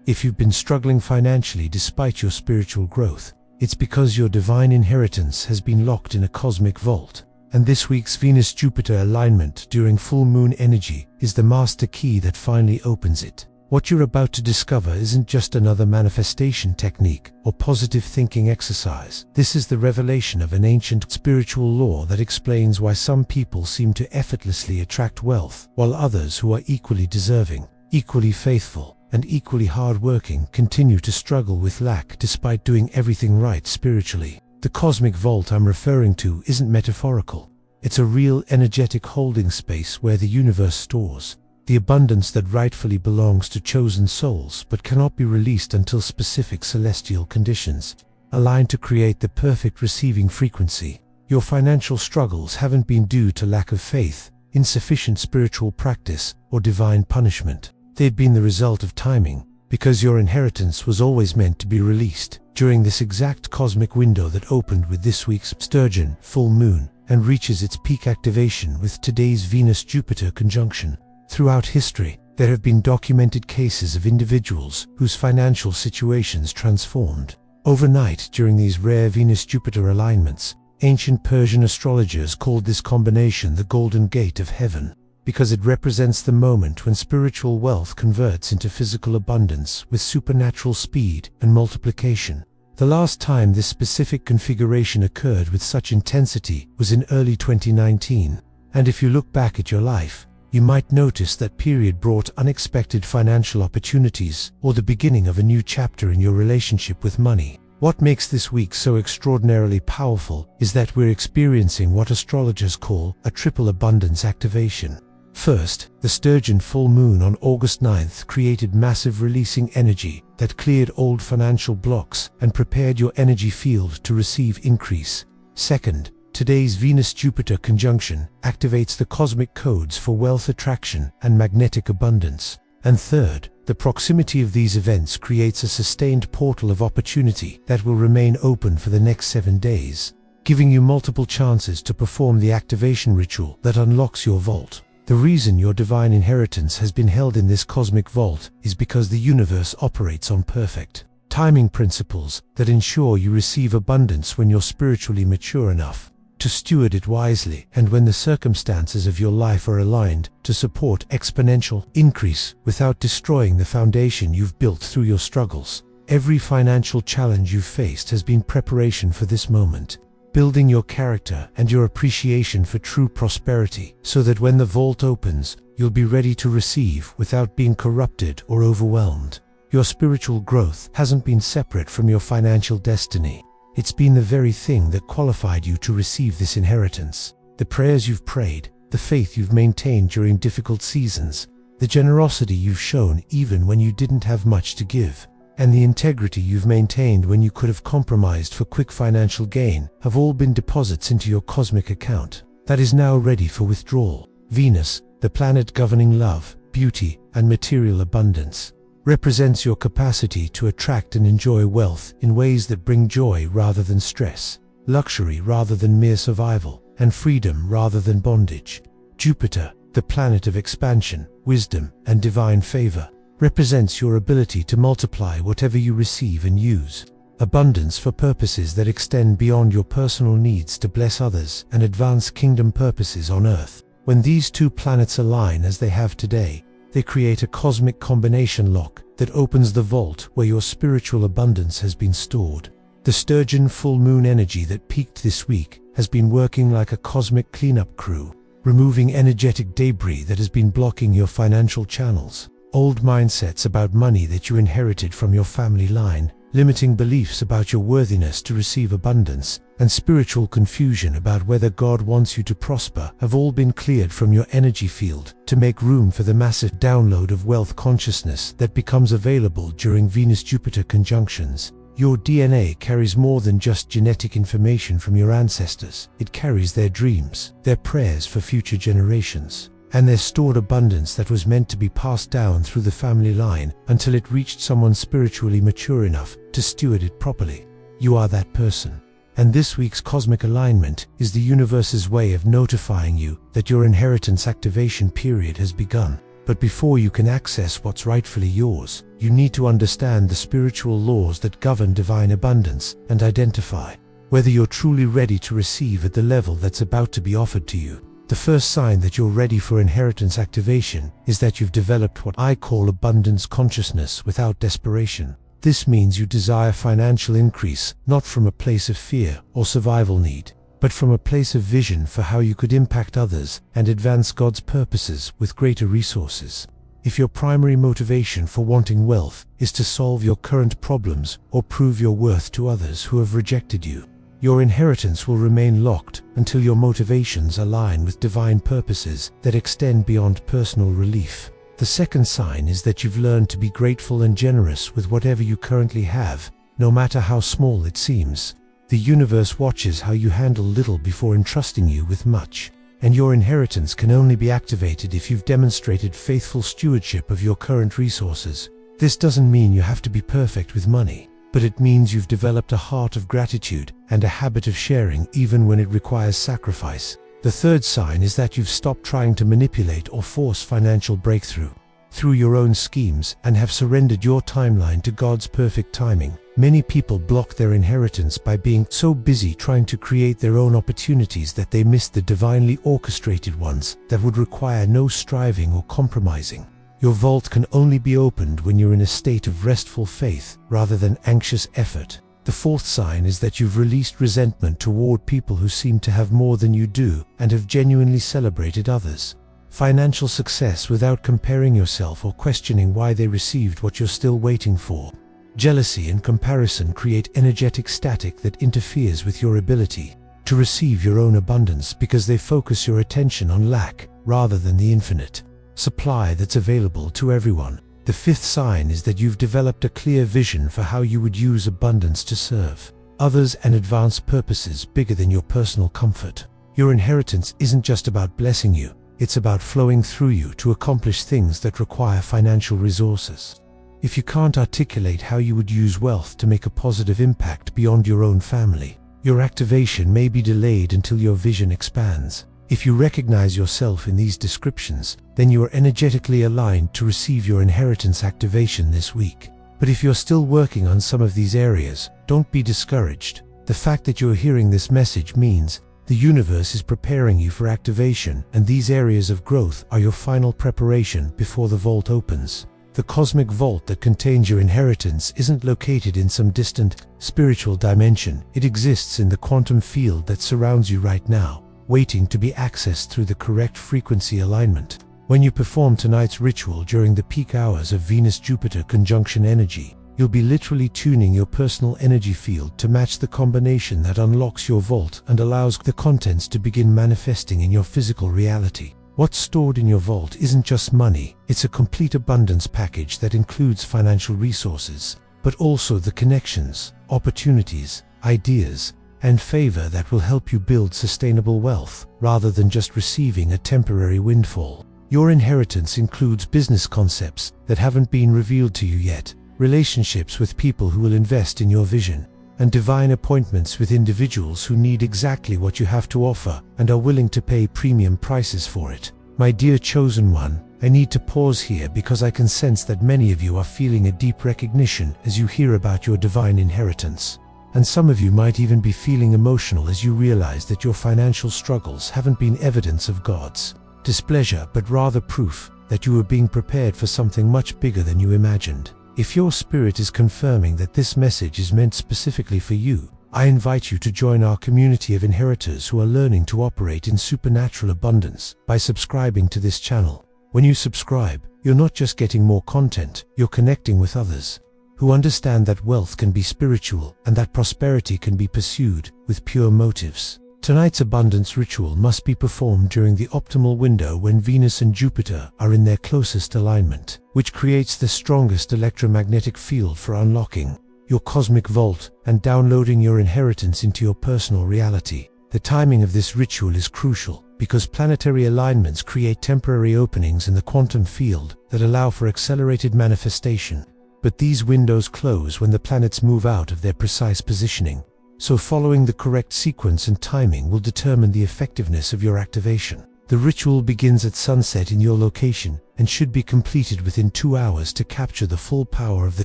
If you've been struggling financially despite your spiritual growth, it's because your divine inheritance has been locked in a cosmic vault. And this week's Venus-Jupiter alignment during full moon energy is the master key that finally opens it. What you're about to discover isn't just another manifestation technique or positive thinking exercise. This is the revelation of an ancient spiritual law that explains why some people seem to effortlessly attract wealth, while others who are equally deserving, equally faithful, and equally hard-working continue to struggle with lack despite doing everything right spiritually. The cosmic vault I'm referring to isn't metaphorical. It's a real energetic holding space where the universe stores the abundance that rightfully belongs to chosen souls but cannot be released until specific celestial conditions align to create the perfect receiving frequency. Your financial struggles haven't been due to lack of faith, insufficient spiritual practice, or divine punishment. They've been the result of timing, because your inheritance was always meant to be released during this exact cosmic window that opened with this week's Sturgeon Full Moon and reaches its peak activation with today's Venus-Jupiter conjunction. Throughout history, there have been documented cases of individuals whose financial situations transformed overnight during these rare Venus-Jupiter alignments. Ancient Persian astrologers called this combination the Golden Gate of Heaven, because it represents the moment when spiritual wealth converts into physical abundance with supernatural speed and multiplication. The last time this specific configuration occurred with such intensity was in early 2019, and if you look back at your life, you might notice that period brought unexpected financial opportunities or the beginning of a new chapter in your relationship with money. What makes this week so extraordinarily powerful is that we're experiencing what astrologers call a triple abundance activation. First, the Sturgeon Full Moon on August 9th created massive releasing energy that cleared old financial blocks and prepared your energy field to receive increase. Second, today's Venus-Jupiter conjunction activates the cosmic codes for wealth attraction and magnetic abundance. And third, the proximity of these events creates a sustained portal of opportunity that will remain open for the next 7 days, giving you multiple chances to perform the activation ritual that unlocks your vault. The reason your divine inheritance has been held in this cosmic vault is because the universe operates on perfect timing principles that ensure you receive abundance when you're spiritually mature enough to steward it wisely, and when the circumstances of your life are aligned to support exponential increase without destroying the foundation you've built through your struggles. Every financial challenge you've faced has been preparation for this moment, building your character and your appreciation for true prosperity, so that when the vault opens, you'll be ready to receive without being corrupted or overwhelmed. Your spiritual growth hasn't been separate from your financial destiny. It's been the very thing that qualified you to receive this inheritance. The prayers you've prayed, the faith you've maintained during difficult seasons, the generosity you've shown even when you didn't have much to give, and the integrity you've maintained when you could have compromised for quick financial gain have all been deposits into your cosmic account that is now ready for withdrawal. Venus, the planet governing love, beauty, and material abundance, represents your capacity to attract and enjoy wealth in ways that bring joy rather than stress, luxury rather than mere survival, and freedom rather than bondage. Jupiter, the planet of expansion, wisdom, and divine favor, represents your ability to multiply whatever you receive and use. Abundance for purposes that extend beyond your personal needs to bless others and advance kingdom purposes on Earth. When these two planets align as they have today, they create a cosmic combination lock that opens the vault where your spiritual abundance has been stored. The Sturgeon Full Moon energy that peaked this week has been working like a cosmic cleanup crew, removing energetic debris that has been blocking your financial channels. Old mindsets about money that you inherited from your family line, limiting beliefs about your worthiness to receive abundance, and spiritual confusion about whether God wants you to prosper have all been cleared from your energy field to make room for the massive download of wealth consciousness that becomes available during Venus-Jupiter conjunctions. Your DNA carries more than just genetic information from your ancestors. It carries their dreams, their prayers for future generations, and their stored abundance that was meant to be passed down through the family line until it reached someone spiritually mature enough to steward it properly. You are that person. And this week's cosmic alignment is the universe's way of notifying you that your inheritance activation period has begun. But before you can access what's rightfully yours, you need to understand the spiritual laws that govern divine abundance and identify whether you're truly ready to receive at the level that's about to be offered to you. The first sign that you're ready for inheritance activation is that you've developed what I call abundance consciousness without desperation. This means you desire financial increase not from a place of fear or survival need, but from a place of vision for how you could impact others and advance God's purposes with greater resources. If your primary motivation for wanting wealth is to solve your current problems or prove your worth to others who have rejected you, your inheritance will remain locked until your motivations align with divine purposes that extend beyond personal relief. The second sign is that you've learned to be grateful and generous with whatever you currently have, no matter how small it seems. The universe watches how you handle little before entrusting you with much, and your inheritance can only be activated if you've demonstrated faithful stewardship of your current resources. This doesn't mean you have to be perfect with money, but it means you've developed a heart of gratitude and a habit of sharing even when it requires sacrifice. The third sign is that you've stopped trying to manipulate or force financial breakthrough through your own schemes and have surrendered your timeline to God's perfect timing. Many people block their inheritance by being so busy trying to create their own opportunities that they miss the divinely orchestrated ones that would require no striving or compromising. Your vault can only be opened when you're in a state of restful faith rather than anxious effort. The fourth sign is that you've released resentment toward people who seem to have more than you do and have genuinely celebrated others' financial success without comparing yourself or questioning why they received what you're still waiting for. Jealousy and comparison create energetic static that interferes with your ability to receive your own abundance because they focus your attention on lack rather than the infinite supply that's available to everyone. The fifth sign is that you've developed a clear vision for how you would use abundance to serve others and advance purposes bigger than your personal comfort. Your inheritance isn't just about blessing you, it's about flowing through you to accomplish things that require financial resources. If you can't articulate how you would use wealth to make a positive impact beyond your own family, your activation may be delayed until your vision expands. If you recognize yourself in these descriptions, then you are energetically aligned to receive your inheritance activation this week. But if you're still working on some of these areas, don't be discouraged. The fact that you're hearing this message means the universe is preparing you for activation, and these areas of growth are your final preparation before the vault opens. The cosmic vault that contains your inheritance isn't located in some distant, spiritual dimension. It exists in the quantum field that surrounds you right now, waiting to be accessed through the correct frequency alignment. When you perform tonight's ritual during the peak hours of Venus-Jupiter conjunction energy, you'll be literally tuning your personal energy field to match the combination that unlocks your vault and allows the contents to begin manifesting in your physical reality. What's stored in your vault isn't just money, it's a complete abundance package that includes financial resources, but also the connections, opportunities, ideas, and favor that will help you build sustainable wealth, rather than just receiving a temporary windfall. Your inheritance includes business concepts that haven't been revealed to you yet, relationships with people who will invest in your vision, and divine appointments with individuals who need exactly what you have to offer and are willing to pay premium prices for it. My dear chosen one, I need to pause here because I can sense that many of you are feeling a deep recognition as you hear about your divine inheritance. And some of you might even be feeling emotional as you realize that your financial struggles haven't been evidence of God's displeasure, but rather proof that you are being prepared for something much bigger than you imagined. If your spirit is confirming that this message is meant specifically for you, I invite you to join our community of inheritors who are learning to operate in supernatural abundance by subscribing to this channel. When you subscribe, you're not just getting more content, you're connecting with others who understand that wealth can be spiritual and that prosperity can be pursued with pure motives. Tonight's abundance ritual must be performed during the optimal window when Venus and Jupiter are in their closest alignment, which creates the strongest electromagnetic field for unlocking your cosmic vault and downloading your inheritance into your personal reality. The timing of this ritual is crucial because planetary alignments create temporary openings in the quantum field that allow for accelerated manifestation. But these windows close when the planets move out of their precise positioning. So following the correct sequence and timing will determine the effectiveness of your activation. The ritual begins at sunset in your location, and should be completed within 2 hours to capture the full power of the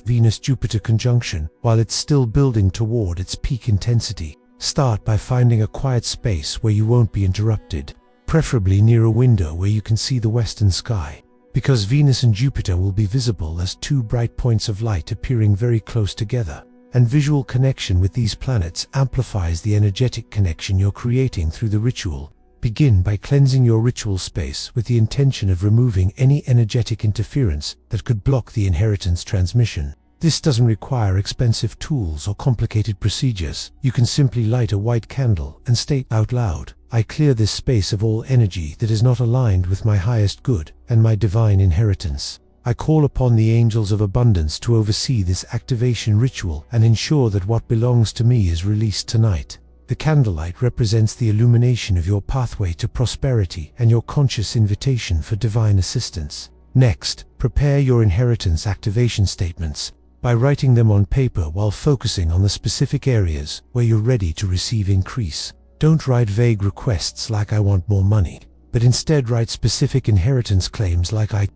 Venus-Jupiter conjunction while it's still building toward its peak intensity. Start by finding a quiet space where you won't be interrupted, preferably near a window where you can see the western sky, because Venus and Jupiter will be visible as two bright points of light appearing very close together, and visual connection with these planets amplifies the energetic connection you're creating through the ritual. Begin by cleansing your ritual space with the intention of removing any energetic interference that could block the inheritance transmission. This doesn't require expensive tools or complicated procedures. You can simply light a white candle and state out loud, "I clear this space of all energy that is not aligned with my highest good and my divine inheritance. I call upon the angels of abundance to oversee this activation ritual and ensure that what belongs to me is released tonight." The candlelight represents the illumination of your pathway to prosperity and your conscious invitation for divine assistance. Next, prepare your inheritance activation statements by writing them on paper while focusing on the specific areas where you're ready to receive increase. Don't write vague requests like "I want more money," but instead write specific inheritance claims like "I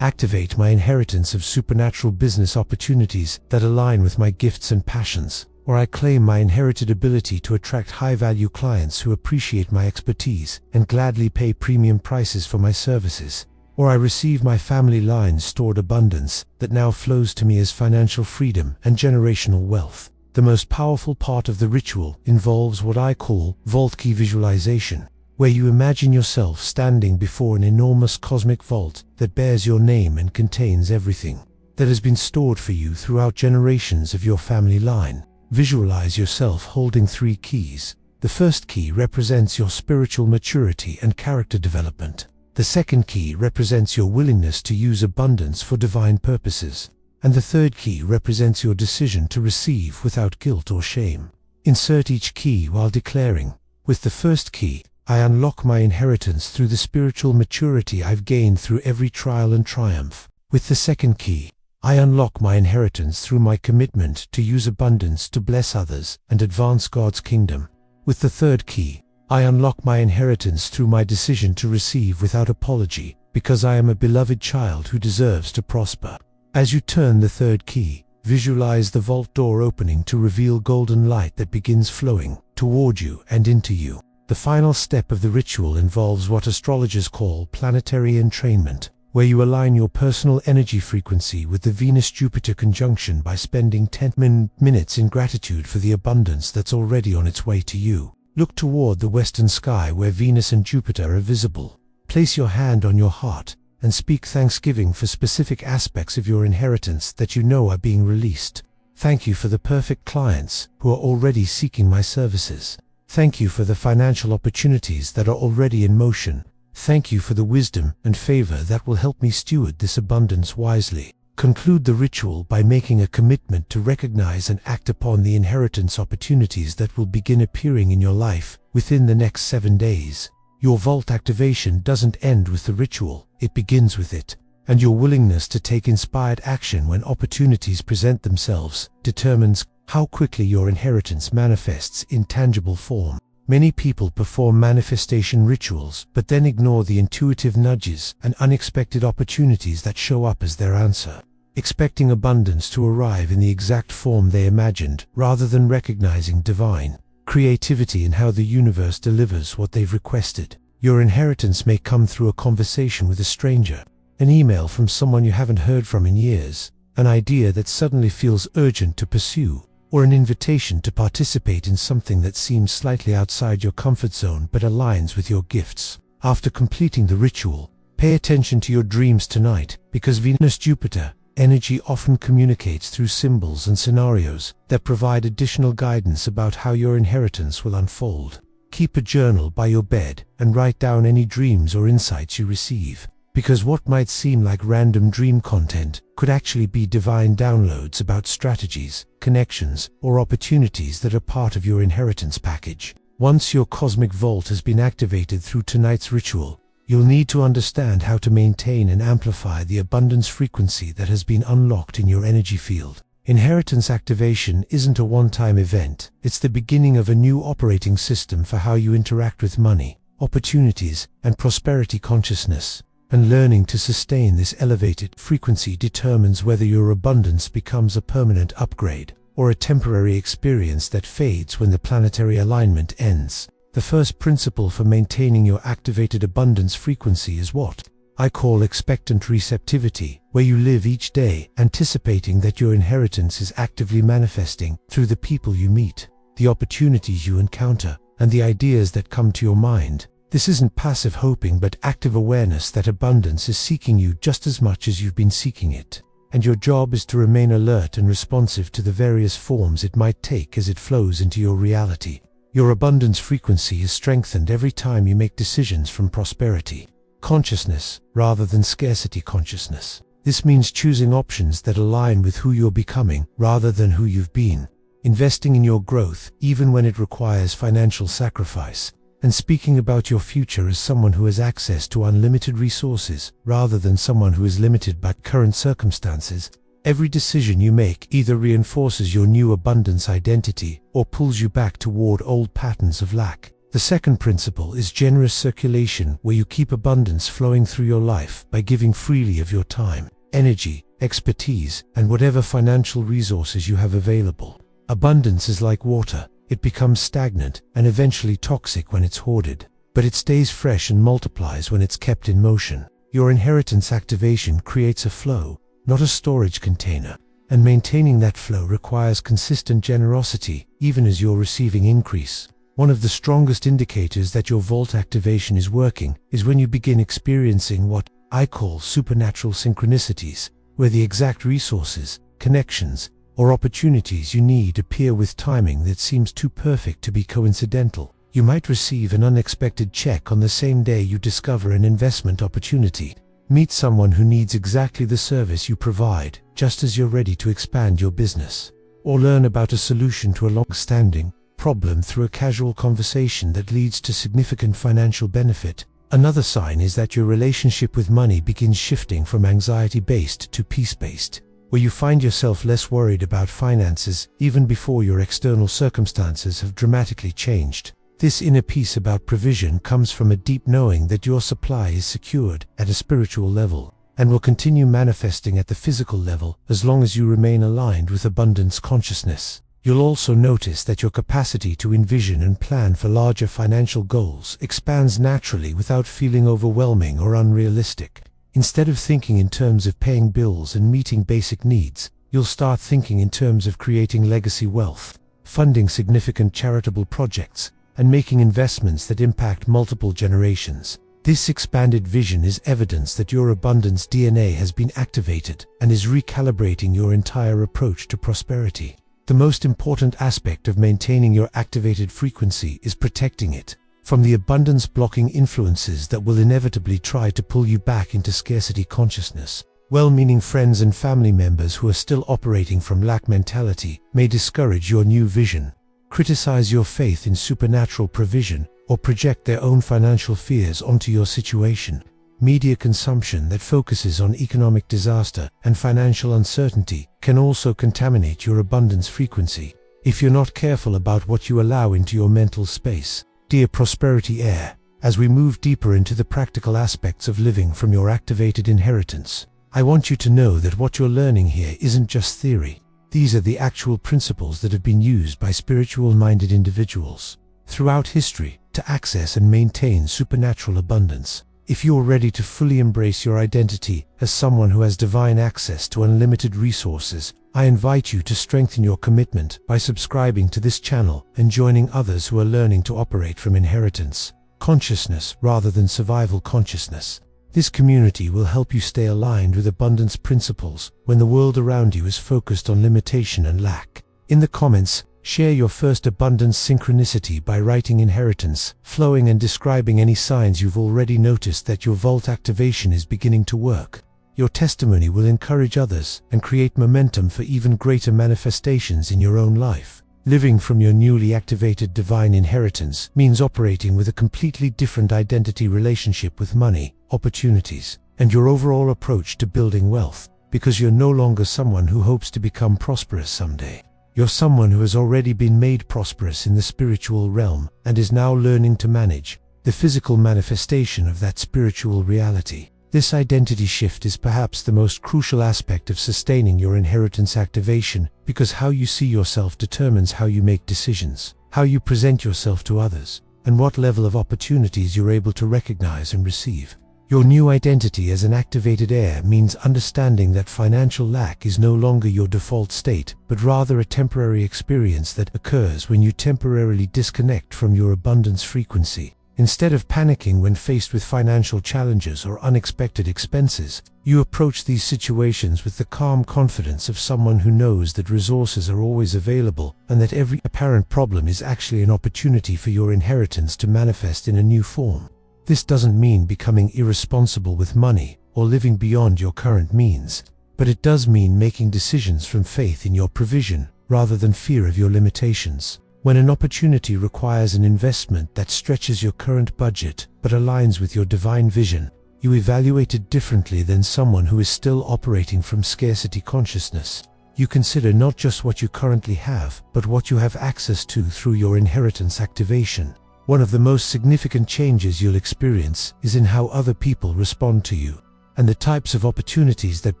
activate my inheritance of supernatural business opportunities that align with my gifts and passions," or "I claim my inherited ability to attract high-value clients who appreciate my expertise and gladly pay premium prices for my services," or "I receive my family line's stored abundance that now flows to me as financial freedom and generational wealth." The most powerful part of the ritual involves what I call vault key visualization, where you imagine yourself standing before an enormous cosmic vault that bears your name and contains everything that has been stored for you throughout generations of your family line. Visualize yourself holding 3 keys. The first key represents your spiritual maturity and character development. The second key represents your willingness to use abundance for divine purposes. And the third key represents your decision to receive without guilt or shame. Insert each key while declaring, "With the first key, I unlock my inheritance through the spiritual maturity I've gained through every trial and triumph. With the second key, I unlock my inheritance through my commitment to use abundance to bless others and advance God's kingdom. With the third key, I unlock my inheritance through my decision to receive without apology, because I am a beloved child who deserves to prosper." As you turn the third key, visualize the vault door opening to reveal golden light that begins flowing toward you and into you. The final step of the ritual involves what astrologers call planetary entrainment, where you align your personal energy frequency with the Venus-Jupiter conjunction by spending 10 minutes in gratitude for the abundance that's already on its way to you. Look toward the western sky where Venus and Jupiter are visible. Place your hand on your heart and speak thanksgiving for specific aspects of your inheritance that you know are being released. "Thank you for the perfect clients who are already seeking my services. Thank you for the financial opportunities that are already in motion. Thank you for the wisdom and favor that will help me steward this abundance wisely." Conclude the ritual by making a commitment to recognize and act upon the inheritance opportunities that will begin appearing in your life within the next 7 days. Your vault activation doesn't end with the ritual, it begins with it, and your willingness to take inspired action when opportunities present themselves determines how quickly your inheritance manifests in tangible form. Many people perform manifestation rituals but then ignore the intuitive nudges and unexpected opportunities that show up as their answer, expecting abundance to arrive in the exact form they imagined rather than recognizing divine creativity in how the universe delivers what they've requested. Your inheritance may come through a conversation with a stranger, an email from someone you haven't heard from in years, an idea that suddenly feels urgent to pursue, or an invitation to participate in something that seems slightly outside your comfort zone but aligns with your gifts. After completing the ritual, pay attention to your dreams tonight, because Venus-Jupiter energy often communicates through symbols and scenarios that provide additional guidance about how your inheritance will unfold. Keep a journal by your bed and write down any dreams or insights you receive, because what might seem like random dream content could actually be divine downloads about strategies, connections, or opportunities that are part of your inheritance package. Once your cosmic vault has been activated through tonight's ritual, you'll need to understand how to maintain and amplify the abundance frequency that has been unlocked in your energy field. Inheritance activation isn't a one-time event, it's the beginning of a new operating system for how you interact with money, opportunities, and prosperity consciousness. and learning to sustain this elevated frequency determines whether your abundance becomes a permanent upgrade or a temporary experience that fades when the planetary alignment ends. The first principle for maintaining your activated abundance frequency is what I call expectant receptivity, where you live each day anticipating that your inheritance is actively manifesting through the people you meet, the opportunities you encounter, and the ideas that come to your mind. This isn't passive hoping but active awareness that abundance is seeking you just as much as you've been seeking it. And your job is to remain alert and responsive to the various forms it might take as it flows into your reality. Your abundance frequency is strengthened every time you make decisions from prosperity consciousness rather than scarcity consciousness. This means choosing options that align with who you're becoming rather than who you've been, investing in your growth even when it requires financial sacrifice, and speaking about your future as someone who has access to unlimited resources rather than someone who is limited by current circumstances. Every decision you make either reinforces your new abundance identity or pulls you back toward old patterns of lack. The second principle is generous circulation, where you keep abundance flowing through your life by giving freely of your time, energy, expertise, and whatever financial resources you have available. Abundance is like water. It becomes stagnant and eventually toxic when it's hoarded, but it stays fresh and multiplies when it's kept in motion. Your inheritance activation creates a flow, not a storage container, and maintaining that flow requires consistent generosity, even as you're receiving increase. One of the strongest indicators that your vault activation is working is when you begin experiencing what I call supernatural synchronicities, where the exact resources, connections, or opportunities you need appear with timing that seems too perfect to be coincidental. You might receive an unexpected check on the same day you discover an investment opportunity. Meet someone who needs exactly the service you provide, just as you're ready to expand your business. Or learn about a solution to a long-standing problem through a casual conversation that leads to significant financial benefit. Another sign is that your relationship with money begins shifting from anxiety-based to peace-based, where you find yourself less worried about finances even before your external circumstances have dramatically changed. This inner peace about provision comes from a deep knowing that your supply is secured at a spiritual level and will continue manifesting at the physical level as long as you remain aligned with abundance consciousness. You'll also notice that your capacity to envision and plan for larger financial goals expands naturally without feeling overwhelming or unrealistic. Instead of thinking in terms of paying bills and meeting basic needs, you'll start thinking in terms of creating legacy wealth, funding significant charitable projects, and making investments that impact multiple generations. This expanded vision is evidence that your abundance DNA has been activated and is recalibrating your entire approach to prosperity. The most important aspect of maintaining your activated frequency is protecting it from the abundance-blocking influences that will inevitably try to pull you back into scarcity consciousness. Well-meaning friends and family members who are still operating from lack mentality may discourage your new vision, criticize your faith in supernatural provision, or project their own financial fears onto your situation. Media consumption that focuses on economic disaster and financial uncertainty can also contaminate your abundance frequency if you're not careful about what you allow into your mental space. Dear Prosperity Heir, as we move deeper into the practical aspects of living from your activated inheritance, I want you to know that what you're learning here isn't just theory. These are the actual principles that have been used by spiritual-minded individuals throughout history to access and maintain supernatural abundance. If you're ready to fully embrace your identity as someone who has divine access to unlimited resources, I invite you to strengthen your commitment by subscribing to this channel and joining others who are learning to operate from inheritance consciousness rather than survival consciousness. This community will help you stay aligned with abundance principles when the world around you is focused on limitation and lack. In the comments, share your first abundance synchronicity by writing inheritance, flowing, and describing any signs you've already noticed that your vault activation is beginning to work. Your testimony will encourage others and create momentum for even greater manifestations in your own life. Living from your newly activated divine inheritance means operating with a completely different identity relationship with money, opportunities, and your overall approach to building wealth, because you're no longer someone who hopes to become prosperous someday. You're someone who has already been made prosperous in the spiritual realm and is now learning to manage the physical manifestation of that spiritual reality. This identity shift is perhaps the most crucial aspect of sustaining your inheritance activation, because how you see yourself determines how you make decisions, how you present yourself to others, and what level of opportunities you're able to recognize and receive. Your new identity as an activated heir means understanding that financial lack is no longer your default state, but rather a temporary experience that occurs when you temporarily disconnect from your abundance frequency. Instead of panicking when faced with financial challenges or unexpected expenses, you approach these situations with the calm confidence of someone who knows that resources are always available and that every apparent problem is actually an opportunity for your inheritance to manifest in a new form. This doesn't mean becoming irresponsible with money or living beyond your current means, but it does mean making decisions from faith in your provision rather than fear of your limitations. When an opportunity requires an investment that stretches your current budget but aligns with your divine vision, you evaluate it differently than someone who is still operating from scarcity consciousness. You consider not just what you currently have, but what you have access to through your inheritance activation. One of the most significant changes you'll experience is in how other people respond to you, and the types of opportunities that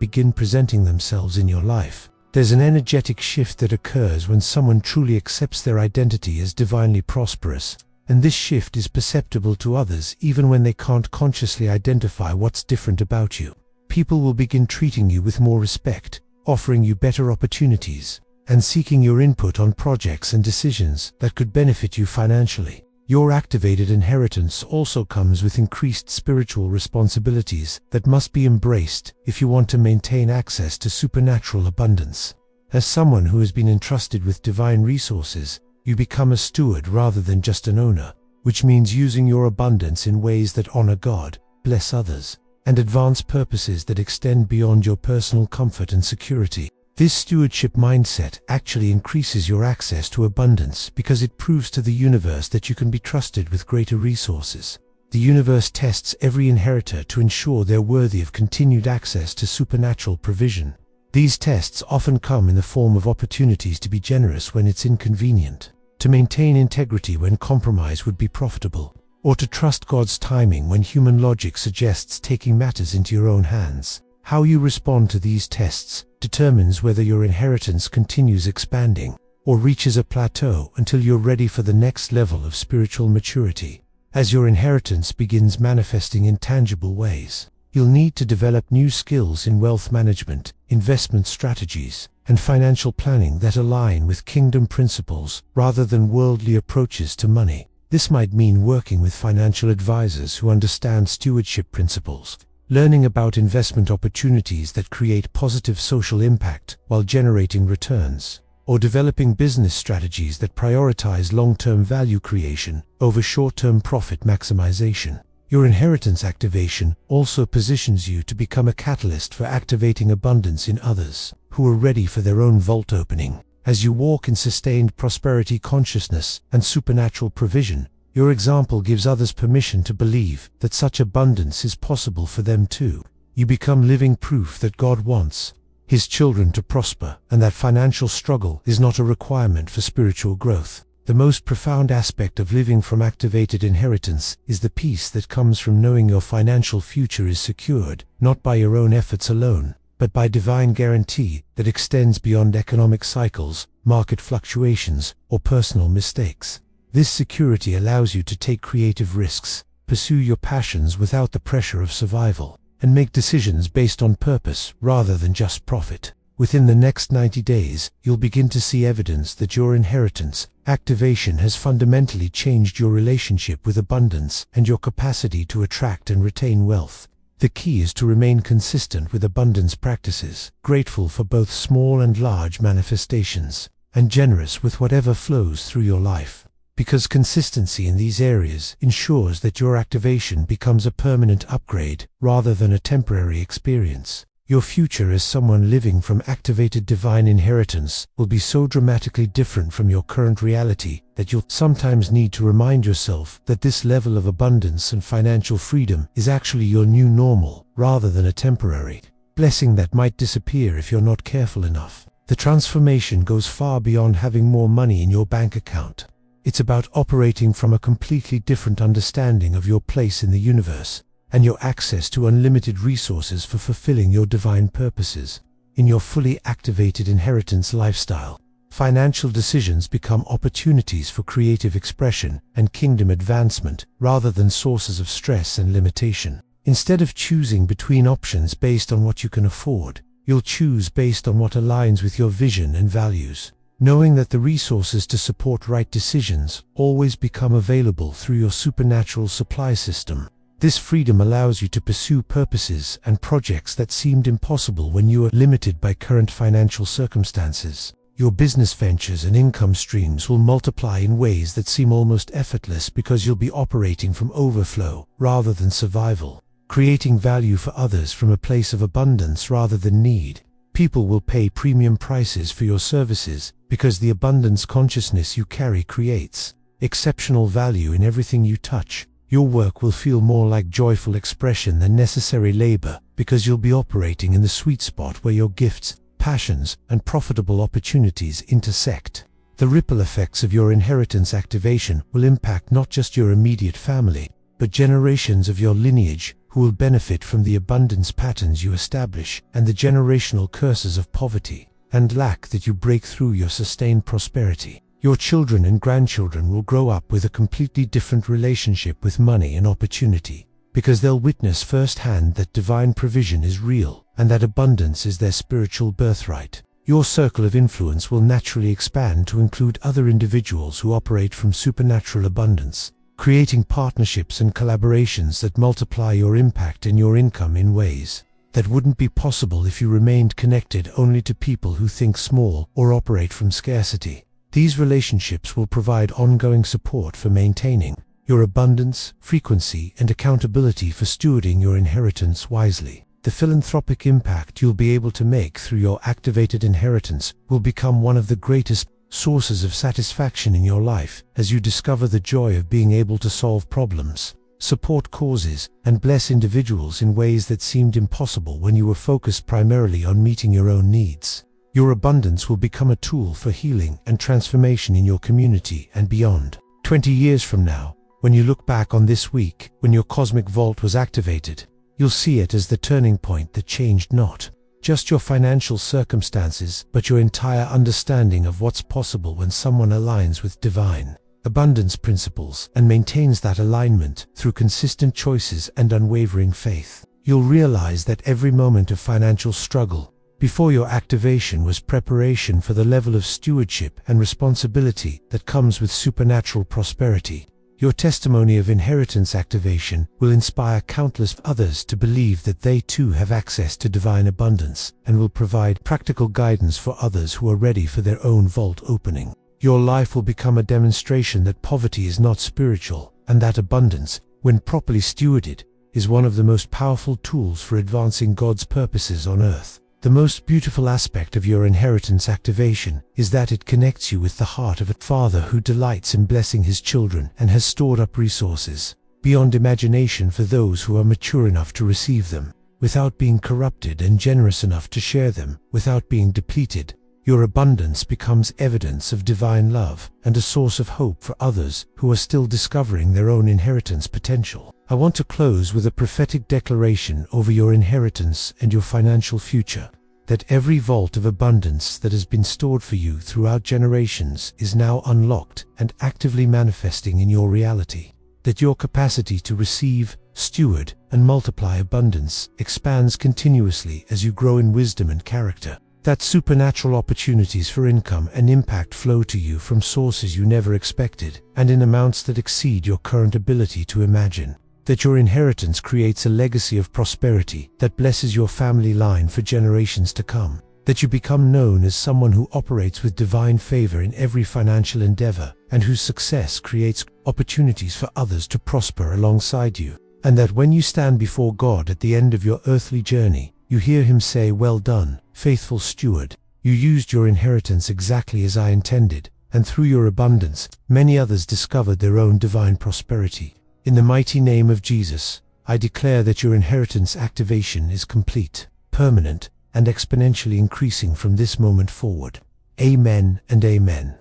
begin presenting themselves in your life. There's an energetic shift that occurs when someone truly accepts their identity as divinely prosperous, and this shift is perceptible to others even when they can't consciously identify what's different about you. People will begin treating you with more respect, offering you better opportunities, and seeking your input on projects and decisions that could benefit you financially. Your activated inheritance also comes with increased spiritual responsibilities that must be embraced if you want to maintain access to supernatural abundance. As someone who has been entrusted with divine resources, you become a steward rather than just an owner, which means using your abundance in ways that honor God, bless others, and advance purposes that extend beyond your personal comfort and security. This stewardship mindset actually increases your access to abundance because it proves to the universe that you can be trusted with greater resources. The universe tests every inheritor to ensure they're worthy of continued access to supernatural provision. These tests often come in the form of opportunities to be generous when it's inconvenient, to maintain integrity when compromise would be profitable, or to trust God's timing when human logic suggests taking matters into your own hands. How you respond to these tests determines whether your inheritance continues expanding or reaches a plateau until you're ready for the next level of spiritual maturity. As your inheritance begins manifesting in tangible ways, you'll need to develop new skills in wealth management, investment strategies, and financial planning that align with kingdom principles rather than worldly approaches to money. This might mean working with financial advisors who understand stewardship principles, learning about investment opportunities that create positive social impact while generating returns, or developing business strategies that prioritize long-term value creation over short-term profit maximization. Your inheritance activation also positions you to become a catalyst for activating abundance in others who are ready for their own vault opening. As you walk in sustained prosperity consciousness and supernatural provision, your example gives others permission to believe that such abundance is possible for them too. You become living proof that God wants His children to prosper, and that financial struggle is not a requirement for spiritual growth. The most profound aspect of living from activated inheritance is the peace that comes from knowing your financial future is secured, not by your own efforts alone, but by divine guarantee that extends beyond economic cycles, market fluctuations, or personal mistakes. This security allows you to take creative risks, pursue your passions without the pressure of survival, and make decisions based on purpose rather than just profit. Within the next 90 days, you'll begin to see evidence that your inheritance activation has fundamentally changed your relationship with abundance and your capacity to attract and retain wealth. The key is to remain consistent with abundance practices, grateful for both small and large manifestations, and generous with whatever flows through your life. Because consistency in these areas ensures that your activation becomes a permanent upgrade rather than a temporary experience. Your future as someone living from activated divine inheritance will be so dramatically different from your current reality that you'll sometimes need to remind yourself that this level of abundance and financial freedom is actually your new normal rather than a temporary blessing that might disappear if you're not careful enough. The transformation goes far beyond having more money in your bank account. It's about operating from a completely different understanding of your place in the universe and your access to unlimited resources for fulfilling your divine purposes. In your fully activated inheritance lifestyle, financial decisions become opportunities for creative expression and kingdom advancement rather than sources of stress and limitation. Instead of choosing between options based on what you can afford, you'll choose based on what aligns with your vision and values, knowing that the resources to support right decisions always become available through your supernatural supply system. This freedom allows you to pursue purposes and projects that seemed impossible when you were limited by current financial circumstances. Your business ventures and income streams will multiply in ways that seem almost effortless because you'll be operating from overflow rather than survival, creating value for others from a place of abundance rather than need. People will pay premium prices for your services because the abundance consciousness you carry creates exceptional value in everything you touch. Your work will feel more like joyful expression than necessary labor because you'll be operating in the sweet spot where your gifts, passions, and profitable opportunities intersect. The ripple effects of your inheritance activation will impact not just your immediate family, but generations of your lineage who will benefit from the abundance patterns you establish and the generational curses of poverty and lack that you break through your sustained prosperity. Your children and grandchildren will grow up with a completely different relationship with money and opportunity, because they'll witness firsthand that divine provision is real and that abundance is their spiritual birthright. Your circle of influence will naturally expand to include other individuals who operate from supernatural abundance, creating partnerships and collaborations that multiply your impact and your income in ways that wouldn't be possible if you remained connected only to people who think small or operate from scarcity. These relationships will provide ongoing support for maintaining your abundance, frequency, and accountability for stewarding your inheritance wisely. The philanthropic impact you'll be able to make through your activated inheritance will become one of the greatest sources of satisfaction in your life as you discover the joy of being able to solve problems, support causes, and bless individuals in ways that seemed impossible when you were focused primarily on meeting your own needs. Your abundance will become a tool for healing and transformation in your community and beyond. 20 years from now, when you look back on this week, when your cosmic vault was activated, you'll see it as the turning point that changed not just your financial circumstances, but your entire understanding of what's possible when someone aligns with divine abundance principles and maintains that alignment through consistent choices and unwavering faith. You'll realize that every moment of financial struggle before your activation was preparation for the level of stewardship and responsibility that comes with supernatural prosperity. Your testimony of inheritance activation will inspire countless others to believe that they too have access to divine abundance and will provide practical guidance for others who are ready for their own vault opening. Your life will become a demonstration that poverty is not spiritual and that abundance, when properly stewarded, is one of the most powerful tools for advancing God's purposes on earth. The most beautiful aspect of your inheritance activation is that it connects you with the heart of a father who delights in blessing his children and has stored up resources beyond imagination for those who are mature enough to receive them, without being corrupted, and generous enough to share them without being depleted. Your abundance becomes evidence of divine love and a source of hope for others who are still discovering their own inheritance potential. I want to close with a prophetic declaration over your inheritance and your financial future, that every vault of abundance that has been stored for you throughout generations is now unlocked and actively manifesting in your reality, that your capacity to receive, steward, and multiply abundance expands continuously as you grow in wisdom and character, that supernatural opportunities for income and impact flow to you from sources you never expected and in amounts that exceed your current ability to imagine, that your inheritance creates a legacy of prosperity that blesses your family line for generations to come, that you become known as someone who operates with divine favor in every financial endeavor and whose success creates opportunities for others to prosper alongside you, and that when you stand before God at the end of your earthly journey, you hear him say, "Well done, faithful steward. You used your inheritance exactly as I intended," and through your abundance, many others discovered their own divine prosperity. In the mighty name of Jesus, I declare that your inheritance activation is complete, permanent, and exponentially increasing from this moment forward. Amen and amen.